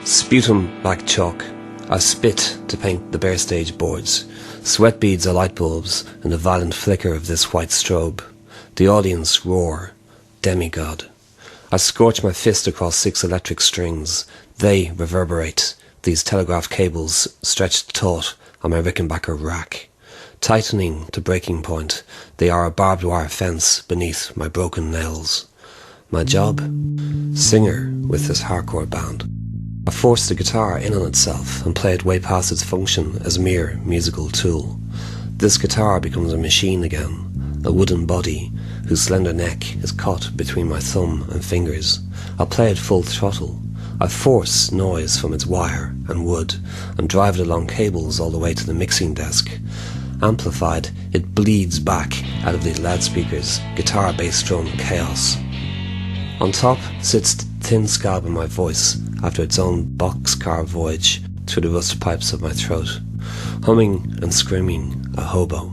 Sputum black chalk. I spit to paint the bare stage boards. Sweat beads are light bulbs in the violent flicker of this white strobe. The audience roar. Demigod. I scorch my fist across 6 electric strings. They reverberate, these telegraph cables stretched taut on my Rickenbacker rack. Tightening to breaking point, they are a barbed wire fence beneath my broken nails. My job? Singer with this hardcore band. I force the guitar in on itself and play it way past its function as a mere musical tool. This guitar becomes a machine again, a wooden body whose slender neck is caught between my thumb and fingers. I play it full throttle. I force noise from its wire and wood and drive it along cables all the way to the mixing desk. Amplified, it bleeds back out of these loudspeakers, guitar, bass, drum, chaos. On top sits the thin scab of my voice after its own boxcar voyage through the rust pipes of my throat, humming and screaming a hobo.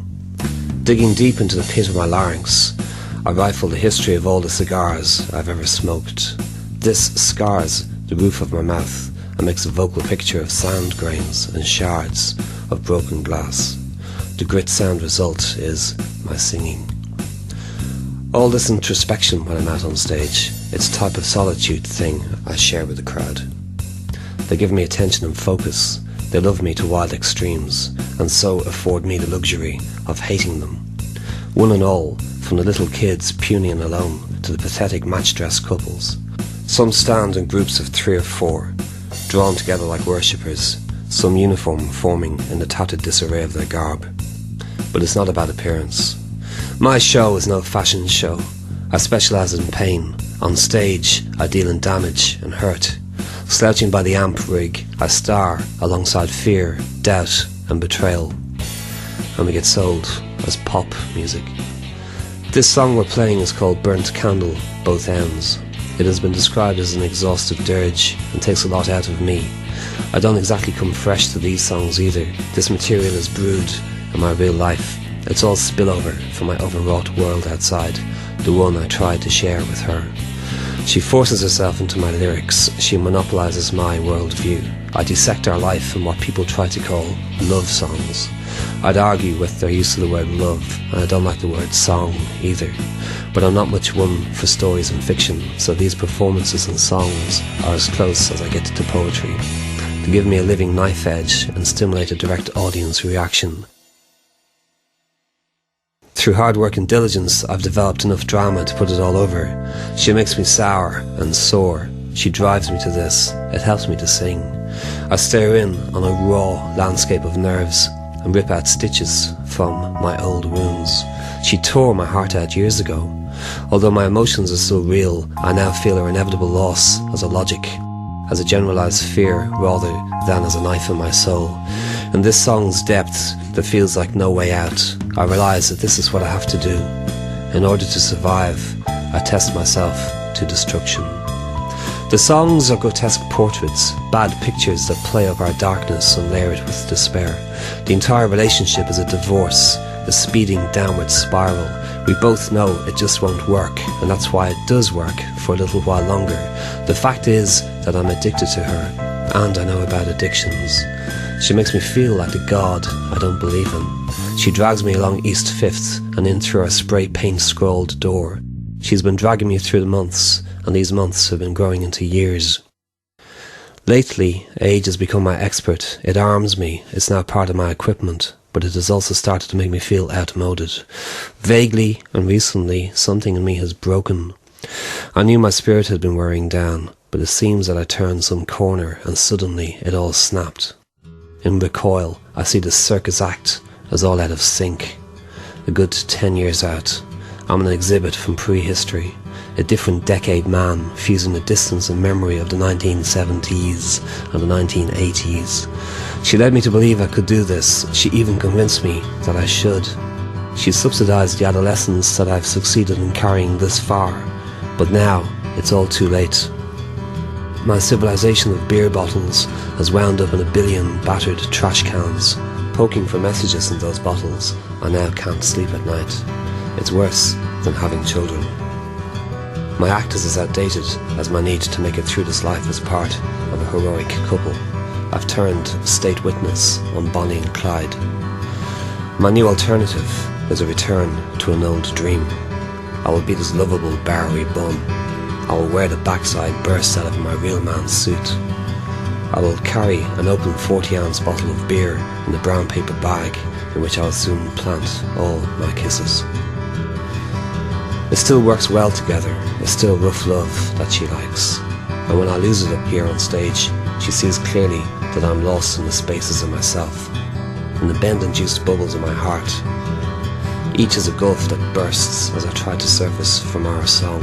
Digging deep into the pit of my larynx, I rifle the history of all the cigars I've ever smoked. This scars the roof of my mouth and makes a vocal picture of sound grains and shards of broken glass. The grit sound result is my singing. All this introspection when I'm out on stage, it's a type of solitude thing I share with the crowd. They give me attention and focus. They love me to wild extremes, and so afford me the luxury of hating them. One and all, from the little kids puny and alone to the pathetic match-dress couples. Some stand in groups of 3 or 4, drawn together like worshippers, some uniform forming in the tattered disarray of their garb. But it's not about appearance. My show is no fashion show. I specialise in pain. On stage, I deal in damage and hurt. Slouching by the amp rig, I star alongside fear, doubt and betrayal. And we get sold as pop music. This song we're playing is called Burnt Candle, Both Ends. It has been described as an exhaustive dirge and takes a lot out of me. I don't exactly come fresh to these songs either. This material is brewed in my real life. It's all spillover from my overwrought world outside, the one I tried to share with her. She forces herself into my lyrics. She monopolises my worldview. I dissect our life in what people try to call love songs. I'd argue with their use of the word love, and I don't like the word song either. But I'm not much one for stories and fiction, so these performances and songs are as close as I get to poetry. To give me a living knife edge and stimulate a direct audience reaction. Through hard work and diligence, I've developed enough drama to put it all over. She makes me sour and sore. She drives me to this. It helps me to sing. I stare in on a raw landscape of nerves and rip out stitches from my old wounds. She tore my heart out years ago. Although my emotions are still real, I now feel her inevitable loss as a logic, as a generalised fear rather than as a knife in my soul. In this song's depth, there feels like no way out. I realise that this is what I have to do. In order to survive, I test myself to destruction. The songs are grotesque portraits, bad pictures that play up our darkness and layer it with despair. The entire relationship is a divorce, a speeding downward spiral. We both know it just won't work, and that's why it does work for a little while longer. The fact is that I'm addicted to her, and I know about addictions. She makes me feel like a god I don't believe in. She drags me along East 5th and in through our spray paint scrolled door. She's been dragging me through the months, and these months have been growing into years. Lately, age has become my expert. It arms me. It's now part of my equipment, but it has also started to make me feel outmoded. Vaguely and recently, something in me has broken. I knew my spirit had been wearing down, but it seems that I turned some corner and suddenly it all snapped. In recoil, I see this circus act as all out of sync. A good 10 years out, I'm an exhibit from prehistory, a different decade man fusing the distance and memory of the 1970s and the 1980s. She led me to believe I could do this. She even convinced me that I should. She subsidised the adolescence that I've succeeded in carrying this far, but now it's all too late. My civilization of beer bottles has wound up in a billion battered trash cans. Poking for messages in those bottles, I now can't sleep at night. It's worse than having children. My act is as outdated as my need to make it through this life as part of a heroic couple. I've turned state witness on Bonnie and Clyde. My new alternative is a return to an old dream. I will be this lovable Bowery bum. I will wear the backside burst out of my real man's suit. I will carry an open 40-ounce bottle of beer in a brown paper bag in which I will soon plant all my kisses. It still works well together. It's still rough love that she likes. And when I lose it up here on stage, she sees clearly that I'm lost in the spaces of myself, in the bend-induced bubbles of my heart. Each is a gulf that bursts as I try to surface from our song,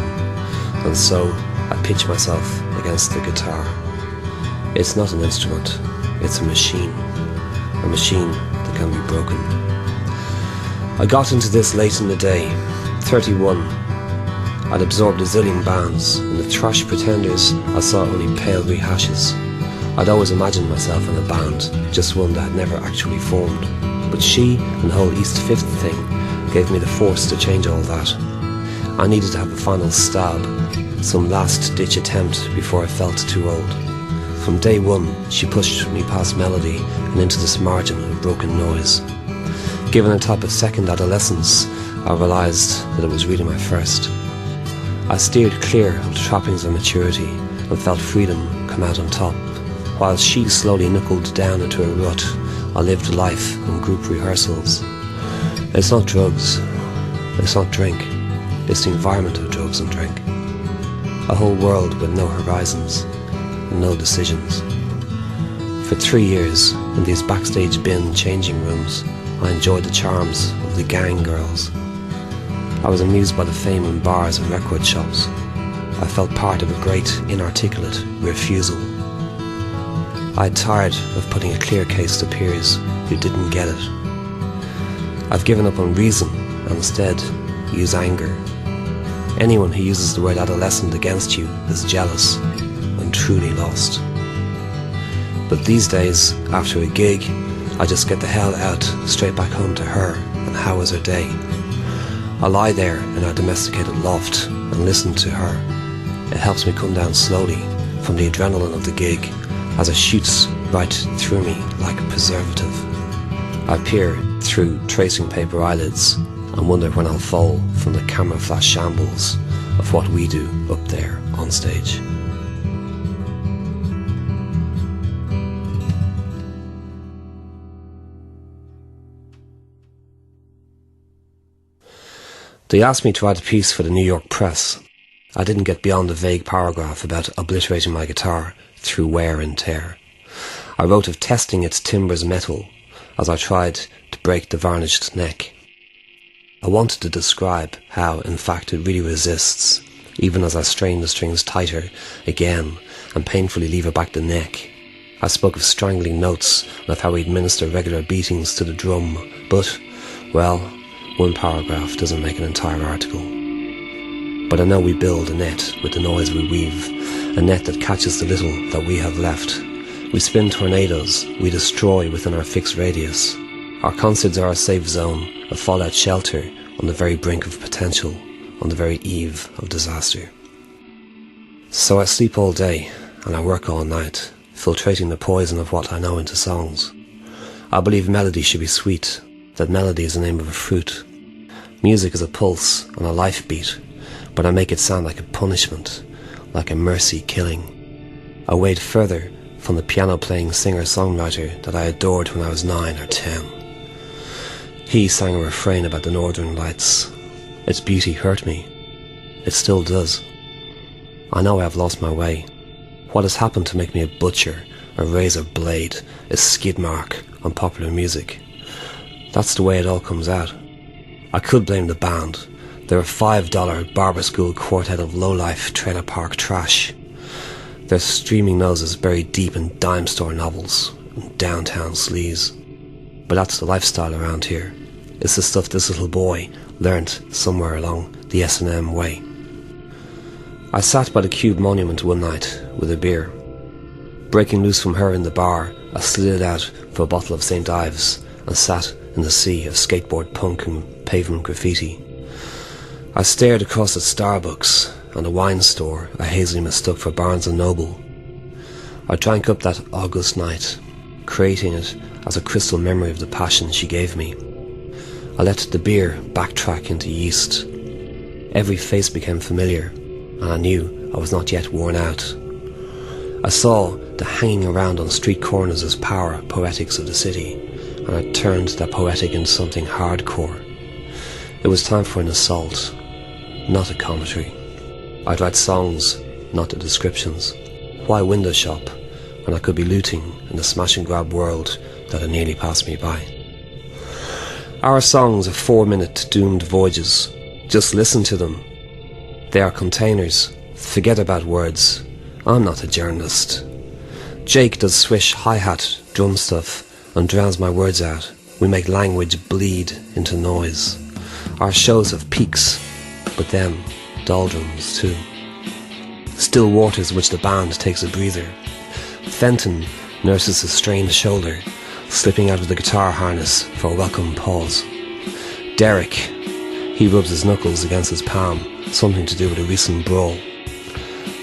and so I pitch myself against the guitar. It's not an instrument, it's a machine that can be broken. I got into this late in the day, 31. I'd absorbed a zillion bands. In the thrash pretenders I saw only pale rehashes. I'd always imagined myself in a band, just one that had never actually formed. But she and the whole East 5th thing gave me the force to change all that. I needed to have a final stab, some last ditch attempt before I felt too old. From day one she pushed me past melody and into this margin of broken noise. Given a type of second adolescence, I realised that it was really my first. I steered clear of the trappings of maturity and felt freedom come out on top. While she slowly knuckled down into a rut, I lived life in group rehearsals. It's not drugs, it's not drink, it's the environment of drugs and drink. A whole world with no horizons, no decisions. For 3 years, in these backstage bin changing rooms, I enjoyed the charms of the gang girls. I was amused by the fame in bars and record shops. I felt part of a great inarticulate refusal. I'd tired of putting a clear case to peers who didn't get it. I've given up on reason and instead use anger. Anyone who uses the word adolescent against you is jealous and truly lost. But these days, after a gig, I just get the hell out, straight back home to her, and how was her day? I lie there in our domesticated loft and listen to her. It helps me come down slowly from the adrenaline of the gig as it shoots right through me like a preservative. I peer through tracing paper eyelids and wonder when I'll fall from the camera flash shambles of what we do up there on stage. They asked me to write a piece for the New York Press. I didn't get beyond a vague paragraph about obliterating my guitar through wear and tear. I wrote of testing its timber's metal as I tried to break the varnished neck. I wanted to describe how, in fact, it really resists, even as I strain the strings tighter again and painfully lever back the neck. I spoke of strangling notes and of how we administer regular beatings to the drum, but, well, one paragraph doesn't make an entire article. But I know we build a net with the noise we weave, a net that catches the little that we have left. We spin tornadoes, we destroy within our fixed radius. Our concerts are a safe zone, a fallout shelter on the very brink of potential, on the very eve of disaster. So I sleep all day and I work all night, filtrating the poison of what I know into songs. I believe melody should be sweet, that melody is the name of a fruit. Music is a pulse and a life beat, but I make it sound like a punishment, like a mercy killing. I wade further from the piano-playing singer-songwriter that I adored when I was 9 or 10. He sang a refrain about the northern lights. Its beauty hurt me. It still does. I know I have lost my way. What has happened to make me a butcher, a razor blade, a skid mark on popular music? That's the way it all comes out. I could blame the band. They're a $5 barber school quartet of low-life trailer park trash. Their streaming noses buried deep in dime store novels and downtown sleaze. But that's the lifestyle around here. It's the stuff this little boy learnt somewhere along the S&M way. I sat by the Cube Monument one night with a beer. Breaking loose from her in the bar, I slid out for a bottle of St. Ives and sat in the sea of skateboard punk and pavement graffiti. I stared across at Starbucks, and a wine store I hazily mistook for Barnes & Noble. I drank up that August night, creating it as a crystal memory of the passion she gave me. I let the beer backtrack into yeast. Every face became familiar, and I knew I was not yet worn out. I saw the hanging around on street corners as power poetics of the city, and I turned that poetic into something hardcore. It was time for an assault, not a commentary. I'd write songs, not the descriptions. Why window shop when I could be looting in the smash and grab world that had nearly passed me by? Our songs are 4-minute doomed voyages. Just listen to them. They are containers. Forget about words. I'm not a journalist. Jake does swish hi-hat drum stuff and drowns my words out. We make language bleed into noise. Our shows have peaks, but then doldrums too. Still waters which the band takes a breather. Fenton nurses a strained shoulder, slipping out of the guitar harness for a welcome pause. Derek, he rubs his knuckles against his palm, something to do with a recent brawl.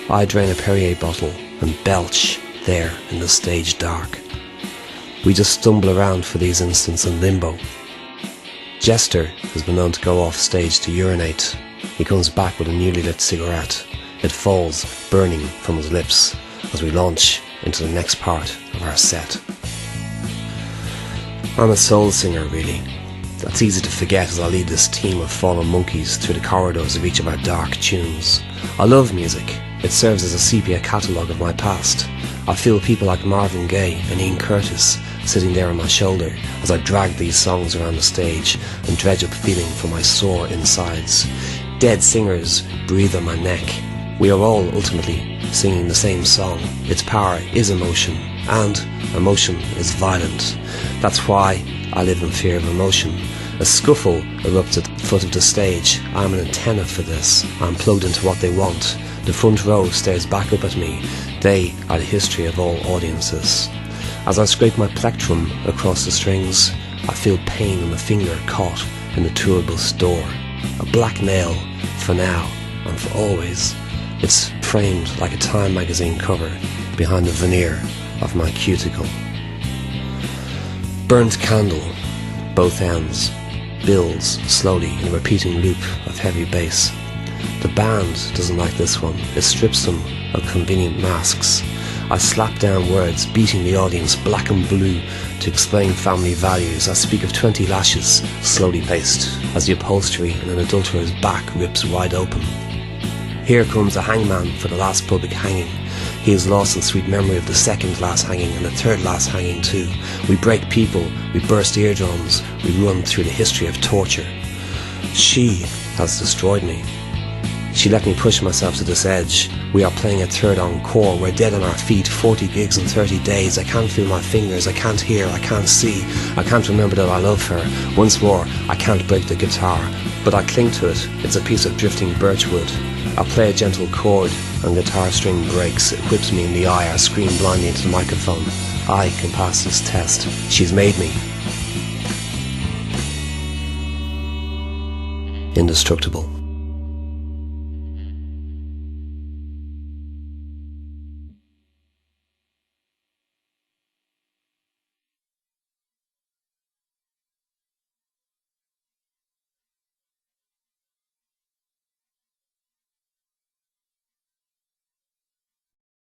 I drain a Perrier bottle and belch there in the stage dark. We just stumble around for these instants in limbo. Jester has been known to go off stage to urinate. He comes back with a newly lit cigarette. It falls, burning from his lips, as we launch into the next part of our set. I'm a soul singer, really. That's easy to forget as I lead this team of fallen monkeys through the corridors of each of our dark tunes. I love music. It serves as a sepia catalogue of my past. I feel people like Marvin Gaye and Ian Curtis sitting there on my shoulder as I drag these songs around the stage and dredge up feeling from my sore insides. Dead singers breathe on my neck. We are all ultimately singing the same song. Its power is emotion, and emotion is violent. That's why I live in fear of emotion. A scuffle erupts at the foot of the stage. I'm an antenna for this. I'm plugged into what they want. The front row stares back up at me. They are the history of all audiences. As I scrape my plectrum across the strings, I feel pain on the finger caught in the tour bus door. A black nail, for now and for always. It's framed like a Time magazine cover behind the veneer of my cuticle. Burnt candle, both ends, builds slowly in a repeating loop of heavy bass. The band doesn't like this one. It strips them of convenient masks. I slap down words, beating the audience black and blue to explain family values. I speak of 20 lashes, slowly paced, as the upholstery in an adulterer's back rips wide open. Here comes a hangman for the last public hanging. He is lost in sweet memory of the second last hanging and the third last hanging too. We break people, we burst eardrums, we run through the history of torture. She has destroyed me. She let me push myself to this edge. We are playing a third encore. We're dead on our feet, 40 gigs in 30 days. I can't feel my fingers, I can't hear, I can't see. I can't remember that I love her. Once more, I can't break the guitar, but I cling to it. It's a piece of drifting birchwood. I play a gentle chord and guitar string breaks. It whips me in the eye. I scream blindly into the microphone. I can pass this test. She's made me indestructible.